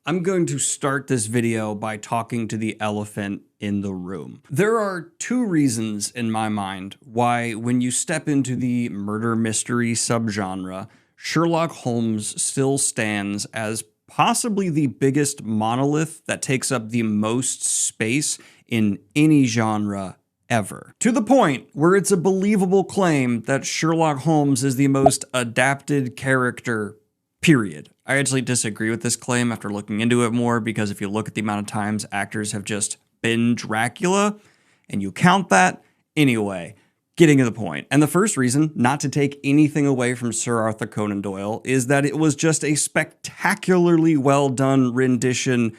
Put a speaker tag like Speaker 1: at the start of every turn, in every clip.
Speaker 1: I'm going to start this video by talking to the elephant in the room. There are two reasons in my mind why when you step into the murder mystery subgenre, Sherlock Holmes still stands as possibly the biggest monolith that takes up the most space in any genre ever. To the point where it's a believable claim that Sherlock Holmes is the most adapted character, period. I actually disagree with this claim after looking into it more, because if you look at the amount of times actors have just been Dracula, and you count that, anyway, getting to the point. And the first reason, not to take anything away from Sir Arthur Conan Doyle, is that it was just a spectacularly well done rendition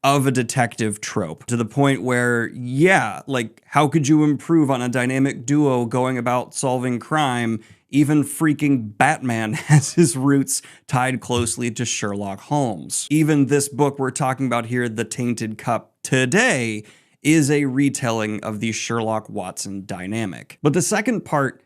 Speaker 1: of a detective trope, to the point where, yeah, like, how could you improve on a dynamic duo going about solving crime? Even freaking Batman has his roots tied closely to Sherlock Holmes. Even this book we're talking about here, The Tainted Cup, today, is a retelling of the Sherlock Watson dynamic. But the second part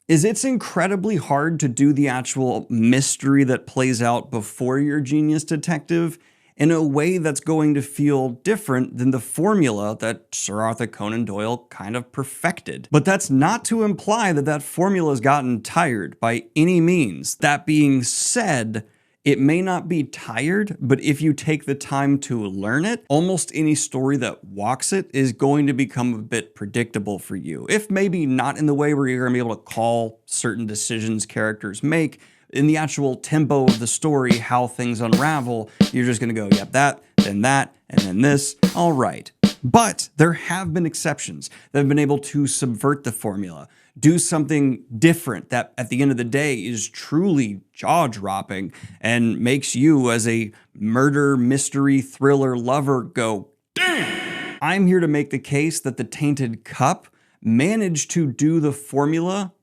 Speaker 1: is it's incredibly hard to do the actual mystery that plays out before your genius detective in a way that's going to feel different than the formula that Sir Arthur Conan Doyle kind of perfected. But that's not to imply that that formula's gotten tired by any means. That being said, it may not be tired, but if you take the time to learn it, almost any story that walks it is going to become a bit predictable for you. If maybe not in the way where you're going to be able to call certain decisions characters make, in the actual tempo of the story, how things unravel, you're just gonna go, yep, that, and then this, all right. But there have been exceptions that have been able to subvert the formula, do something different that at the end of the day is truly jaw-dropping and makes you as a murder, mystery, thriller lover go, damn! I'm here to make the case that The Tainted Cup managed to do the formula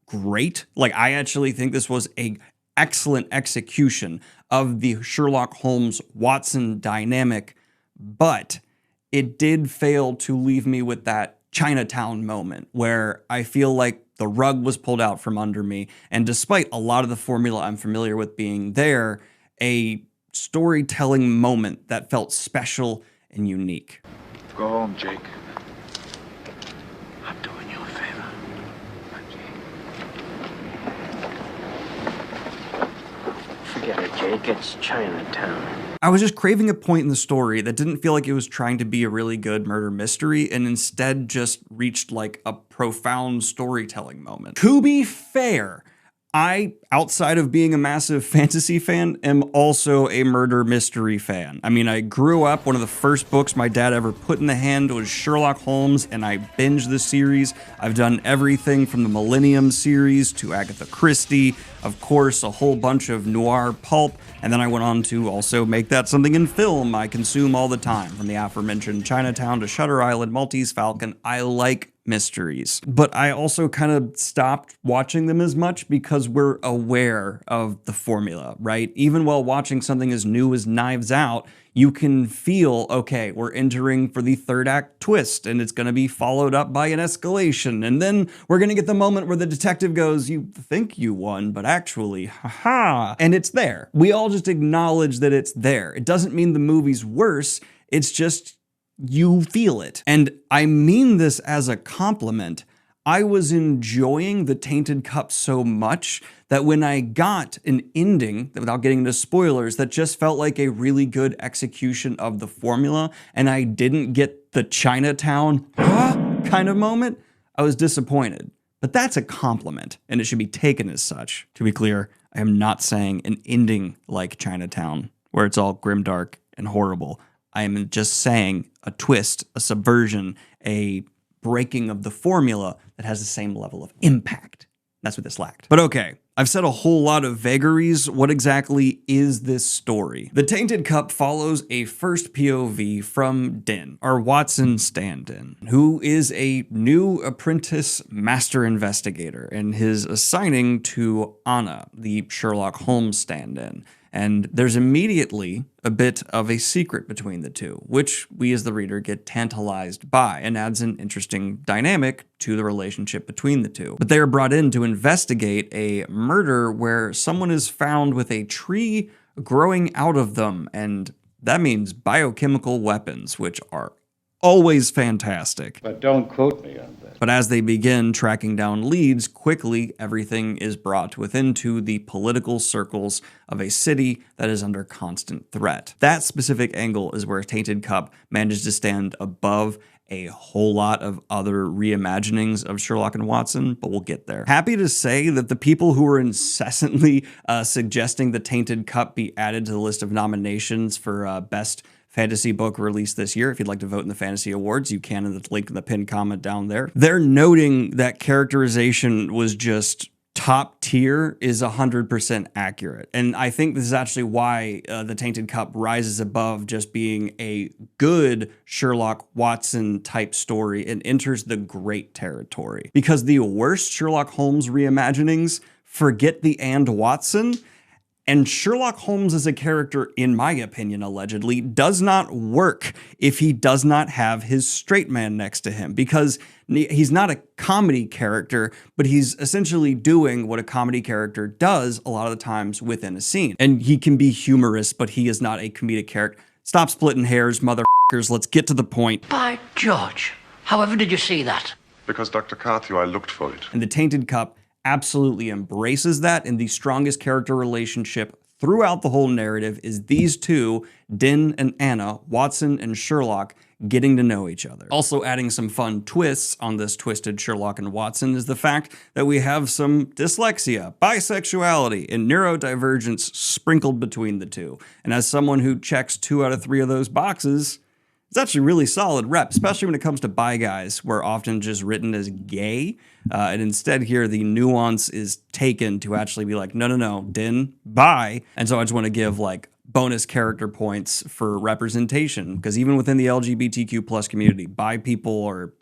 Speaker 1: great. Like, I actually think this was an excellent execution of the Sherlock Holmes Watson dynamic, but it did fail to leave me with that Chinatown moment where I feel like the rug was pulled out from under me, and despite a lot of the formula I'm familiar with being there, a storytelling moment that felt special and unique.
Speaker 2: Go home, Jake.
Speaker 3: I'm doing you a favor. Forget it, Jake. It's Chinatown.
Speaker 1: I was just craving a point in the story that didn't feel like it was trying to be a really good murder mystery and instead just reached like a profound storytelling moment. To be fair, I, outside of being a massive fantasy fan, am also a murder mystery fan. I mean, I grew up, one of the first books my dad ever put in the hand was Sherlock Holmes, and I binged the series. I've done everything from the Millennium series to Agatha Christie, of course, a whole bunch of noir pulp, and then I went on to also make that something in film I consume all the time, from the aforementioned Chinatown to Shutter Island, Maltese Falcon. I like mysteries. But I also kind of stopped watching them as much because we're aware of the formula, right? Even while watching something as new as Knives Out, you can feel, okay, we're entering for the third act twist and it's going to be followed up by an escalation. And then we're going to get the moment where the detective goes, you think you won, but actually, haha. And it's there. We all just acknowledge that it's there. It doesn't mean the movie's worse. It's just you feel it. And I mean this as a compliment. I was enjoying The Tainted Cup so much that when I got an ending, without getting into spoilers, that just felt like a really good execution of the formula, and I didn't get the Chinatown kind of moment, I was disappointed. But that's a compliment, and it should be taken as such. To be clear, I am not saying an ending like Chinatown, where it's all grimdark and horrible. I am just saying a twist, a subversion, a breaking of the formula that has the same level of impact. That's what this lacked. But okay, I've said a whole lot of vagaries. What exactly is this story? The Tainted Cup follows a first POV from Din, our Watson stand-in, who is a new apprentice master investigator, and his assigning to Anna, the Sherlock Holmes stand-in. And there's immediately a bit of a secret between the two, which we as the reader get tantalized by and adds an interesting dynamic to the relationship between the two. But they are brought in to investigate a murder where someone is found with a tree growing out of them, and that means biochemical weapons, which are always fantastic.
Speaker 2: But don't quote me on that.
Speaker 1: But as they begin tracking down leads, quickly everything is brought within to the political circles of a city that is under constant threat. That specific angle is where Tainted Cup manages to stand above a whole lot of other reimaginings of Sherlock and Watson, but we'll get there. Happy to say that the people who were incessantly suggesting the Tainted Cup be added to the list of nominations for Best Fantasy Book released this year. If you'd like to vote in the Fantasy Awards, you can in the link in the pinned comment down there. They're noting that characterization was just top tier is 100% accurate. And I think this is actually why the Tainted Cup rises above just being a good Sherlock Watson type story and enters the great territory. Because the worst Sherlock Holmes reimaginings forget the and Watson. And Sherlock Holmes as a character, in my opinion, allegedly, does not work if he does not have his straight man next to him, because he's not a comedy character, but he's essentially doing what a comedy character does a lot of the times within a scene. And he can be humorous, but he is not a comedic character. Stop splitting hairs, motherfuckers. Let's get to the point.
Speaker 4: By George, however did you see that?
Speaker 5: Because, Dr. Carthew, I looked for it.
Speaker 1: And the Tainted Cup absolutely embraces that, and the strongest character relationship throughout the whole narrative is these two, Din and Anna, Watson and Sherlock, getting to know each other. Also adding some fun twists on this twisted Sherlock and Watson is the fact that we have some dyslexia, bisexuality, and neurodivergence sprinkled between the two. And as someone who checks 2 out of 3 of those boxes, it's actually really solid rep, especially when it comes to bi guys, where often just written as gay. And instead here, the nuance is taken to actually be like, no, Din, bi. And so I just want to give like bonus character points for representation, because even within the LGBTQ plus community, bi people are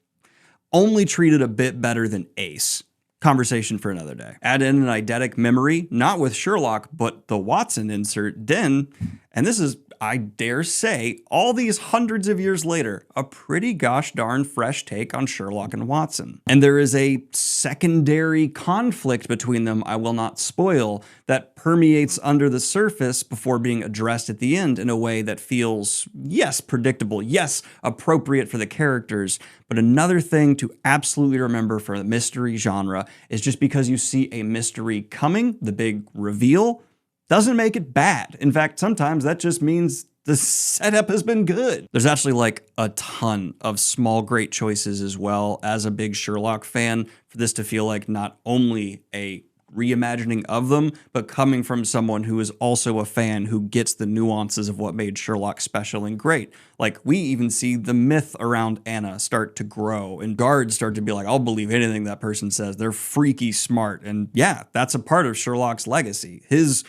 Speaker 1: only treated a bit better than ace. Conversation for another day. Add in an eidetic memory, not with Sherlock, but the Watson insert, Din. And this is, I dare say, all these hundreds of years later, a pretty gosh darn fresh take on Sherlock and Watson. And there is a secondary conflict between them I will not spoil that permeates under the surface before being addressed at the end in a way that feels, yes, predictable, yes, appropriate for the characters. But another thing to absolutely remember for the mystery genre is just because you see a mystery coming, the big reveal, doesn't make it bad. In fact, sometimes that just means the setup has been good. There's actually like a ton of small great choices as well as a big Sherlock fan for this to feel like not only a reimagining of them, but coming from someone who is also a fan who gets the nuances of what made Sherlock special and great. Like, we even see the myth around Anna start to grow, and guards start to be like, I'll believe anything that person says. They're freaky smart. And yeah, that's a part of Sherlock's legacy. His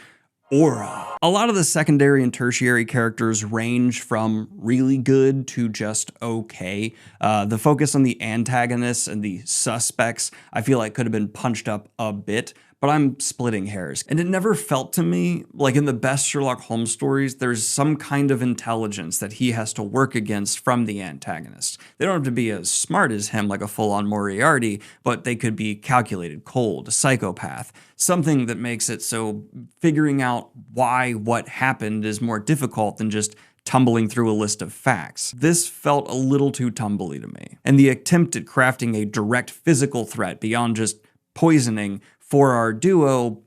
Speaker 1: aura. A lot of the secondary and tertiary characters range from really good to just okay. The focus on the antagonists and the suspects, I feel like could have been punched up a bit, but I'm splitting hairs. And it never felt to me like in the best Sherlock Holmes stories, there's some kind of intelligence that he has to work against from the antagonist. They don't have to be as smart as him, like a full-on Moriarty, but they could be calculated, cold, a psychopath, something that makes it so figuring out why what happened is more difficult than just tumbling through a list of facts. This felt a little too tumbly to me. And the attempt at crafting a direct physical threat beyond just poisoning for our duo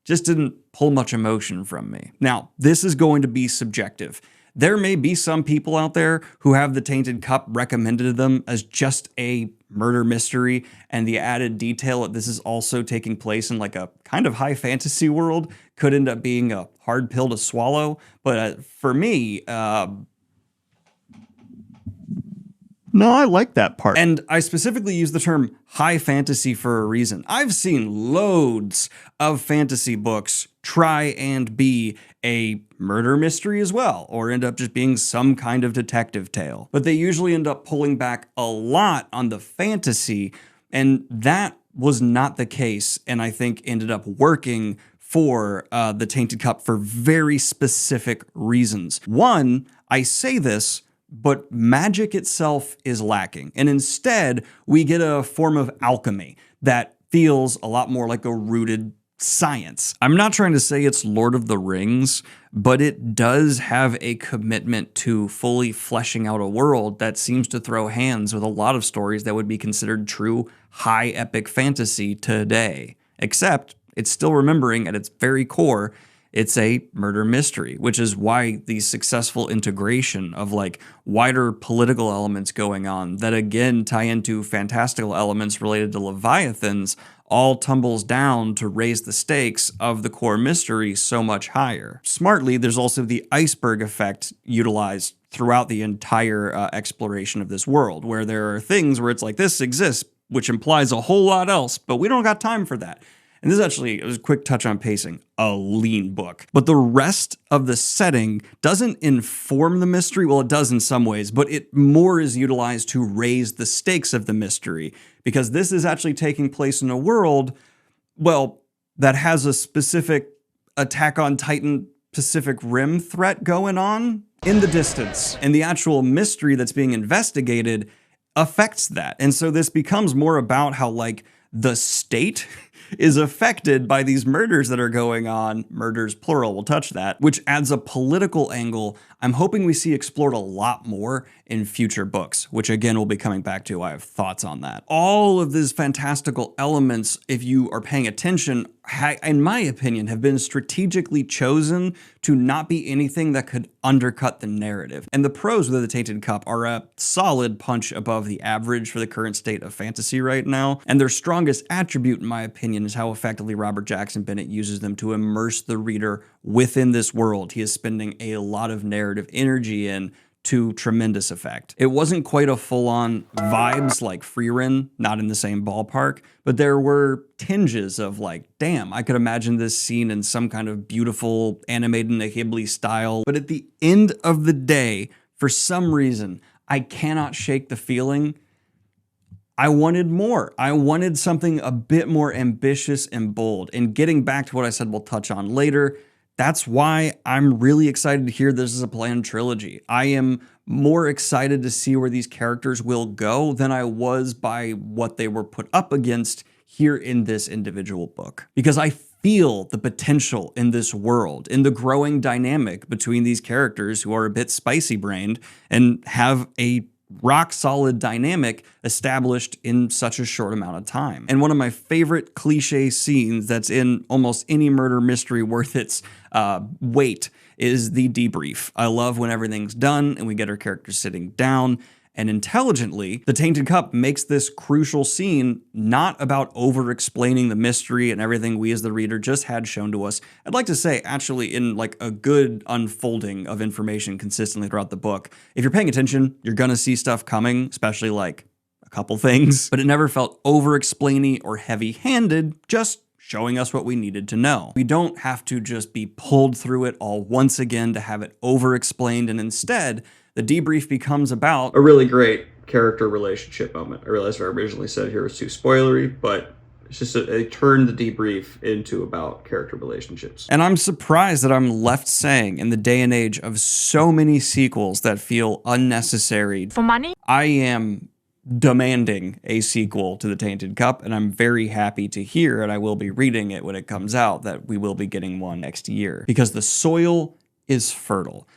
Speaker 1: just didn't pull much emotion from me. Now, this is going to be subjective. There may be some people out there who have the Tainted Cup recommended to them as just a murder mystery, and the added detail that this is also taking place in like a kind of high fantasy world could end up being a hard pill to swallow. But for me, no, I like that part. And I specifically use the term high fantasy for a reason. I've seen loads of fantasy books try and be a murder mystery as well, or end up just being some kind of detective tale. But they usually end up pulling back a lot on the fantasy, and that was not the case, and I think ended up working for the Tainted Cup for very specific reasons. One, I say this, but magic itself is lacking. And instead, we get a form of alchemy that feels a lot more like a rooted science. I'm not trying to say it's Lord of the Rings, but it does have a commitment to fully fleshing out a world that seems to throw hands with a lot of stories that would be considered true high epic fantasy today. Except it's still remembering at its very core, it's a murder mystery, which is why the successful integration of like wider political elements going on that again tie into fantastical elements related to Leviathans all tumbles down to raise the stakes of the core mystery so much higher. Smartly, there's also the iceberg effect utilized throughout the entire exploration of this world, where there are things where it's like this exists, which implies a whole lot else, but we don't got time for that. And this is actually, it was a quick touch on pacing, a lean book. But the rest of the setting doesn't inform the mystery. Well, it does in some ways, but it more is utilized to raise the stakes of the mystery. Because this is actually taking place in a world, well, that has a specific Attack on Titan Pacific Rim threat going on in the distance. And the actual mystery that's being investigated affects that. And so this becomes more about how like the state is affected by these murders that are going on, murders plural, we'll touch that, which adds a political angle I'm hoping we see explored a lot more in future books, which again we'll be coming back to. I have thoughts on that. All of these fantastical elements, if you are paying attention, in my opinion, have been strategically chosen to not be anything that could undercut the narrative. And the prose with the Tainted Cup are a solid punch above the average for the current state of fantasy right now. And their strongest attribute, in my opinion, is how effectively Robert Jackson Bennett uses them to immerse the reader within this world he is spending a lot of narrative energy in to tremendous effect. It wasn't quite a full-on vibes like Freerin, not in the same ballpark, but there were tinges of like, damn, I could imagine this scene in some kind of beautiful animated in a Ghibli style. But at the end of the day, for some reason, I cannot shake the feeling I wanted more. I wanted something a bit more ambitious and bold. And getting back to what I said we'll touch on later, that's why I'm really excited to hear this is a planned trilogy. I am more excited to see where these characters will go than I was by what they were put up against here in this individual book. Because I feel the potential in this world, in the growing dynamic between these characters who are a bit spicy-brained and have a rock-solid dynamic established in such a short amount of time. And one of my favorite cliche scenes that's in almost any murder mystery worth its weight is the debrief. I love when everything's done and we get our characters sitting down. And intelligently, the Tainted Cup makes this crucial scene not about over-explaining the mystery and everything we as the reader just had shown to us. I'd like to say, actually, in like a good unfolding of information consistently throughout the book. If you're paying attention, you're gonna see stuff coming, especially like a couple things, but it never felt over-explainy or heavy-handed, just showing us what we needed to know. We don't have to just be pulled through it all once again to have it over-explained, and instead, the debrief becomes about a really great character relationship moment. I realized what I originally said here was too spoilery, but it's just they turned the debrief into about character relationships. And I'm surprised that I'm left saying in the day and age of so many sequels that feel unnecessary.
Speaker 2: For money?
Speaker 1: I am demanding a sequel to the Tainted Cup, and I'm very happy to hear, and I will be reading it when it comes out, that we will be getting one next year. Because the soil is fertile.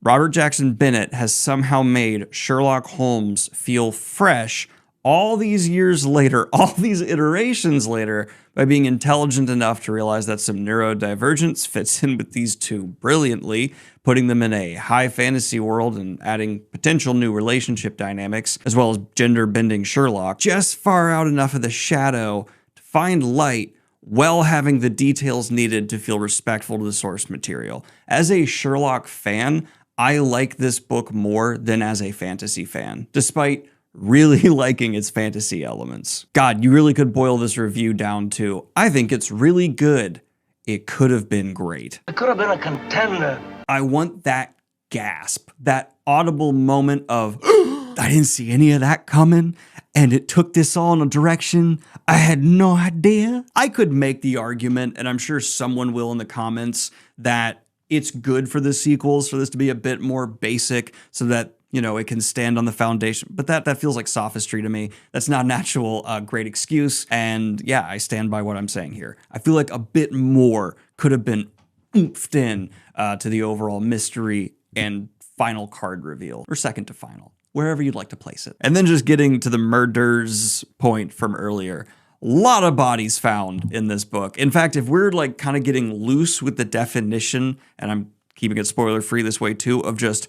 Speaker 1: Robert Jackson Bennett has somehow made Sherlock Holmes feel fresh all these years later, all these iterations later, by being intelligent enough to realize that some neurodivergence fits in with these two brilliantly, putting them in a high fantasy world and adding potential new relationship dynamics, as well as gender-bending Sherlock, just far out enough of the shadow to find light while having the details needed to feel respectful to the source material. As a Sherlock fan, I like this book more than as a fantasy fan, despite really liking its fantasy elements. God, you really could boil this review down to, I think it's really good. It could have been great.
Speaker 4: It could have been a contender.
Speaker 1: I want that gasp, that audible moment of, I didn't see any of that coming, and it took this all in a direction I had no idea. I could make the argument, and I'm sure someone will in the comments, that it's good for the sequels for this to be a bit more basic so that you know, it can stand on the foundation, but that feels like sophistry to me. That's not an actual great excuse. And yeah, I stand by what I'm saying here. I feel like a bit more could have been oofed in to the overall mystery and final card reveal, or second to final, wherever you'd like to place it. And then just getting to the murders point from earlier. A lot of bodies found in this book. In fact, if we're like kind of getting loose with the definition, and I'm keeping it spoiler free this way too, of just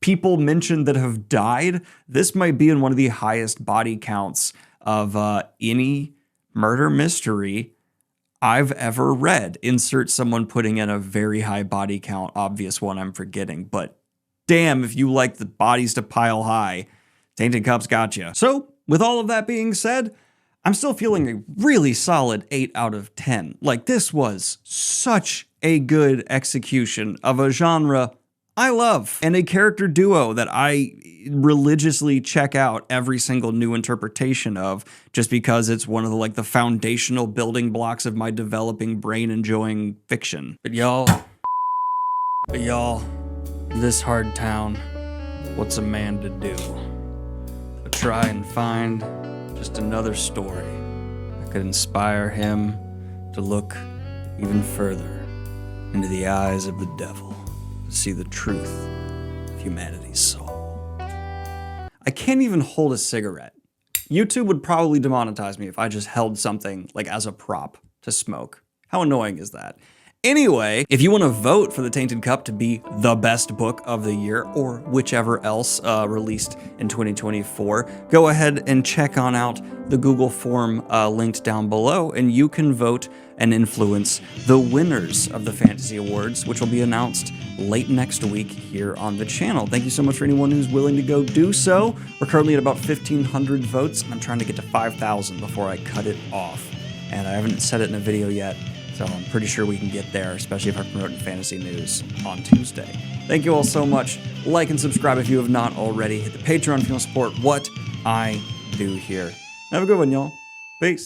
Speaker 1: people mentioned that have died, this might be in one of the highest body counts of any murder mystery I've ever read. Insert someone putting in a very high body count, obvious one I'm forgetting, but damn, if you like the bodies to pile high, Tainted Cup's got you. So, with all of that being said, I'm still feeling a really solid 8 out of 10. Like, this was such a good execution of a genre I love, and a character duo that I religiously check out every single new interpretation of, just because it's one of the foundational building blocks of my developing brain enjoying fiction. But y'all, this hard town, what's a man to do? But try and find just another story that could inspire him to look even further into the eyes of the devil, to see the truth of humanity's soul. I can't even hold a cigarette. YouTube would probably demonetize me if I just held something like as a prop to smoke. How annoying is that? Anyway, if you want to vote for the Tainted Cup to be the best book of the year, or whichever else released in 2024, go ahead and check on out the Google form linked down below, and you can vote and influence the winners of the Fantasy Awards, which will be announced late next week here on the channel. Thank you so much for anyone who's willing to go do so. We're currently at about 1,500 votes, and I'm trying to get to 5,000 before I cut it off. And I haven't said it in a video yet, so I'm pretty sure we can get there, especially if I promote in fantasy news on Tuesday. Thank you all so much. Like and subscribe if you have not already. Hit the Patreon if you want to support what I do here. Have a good one, y'all. Peace.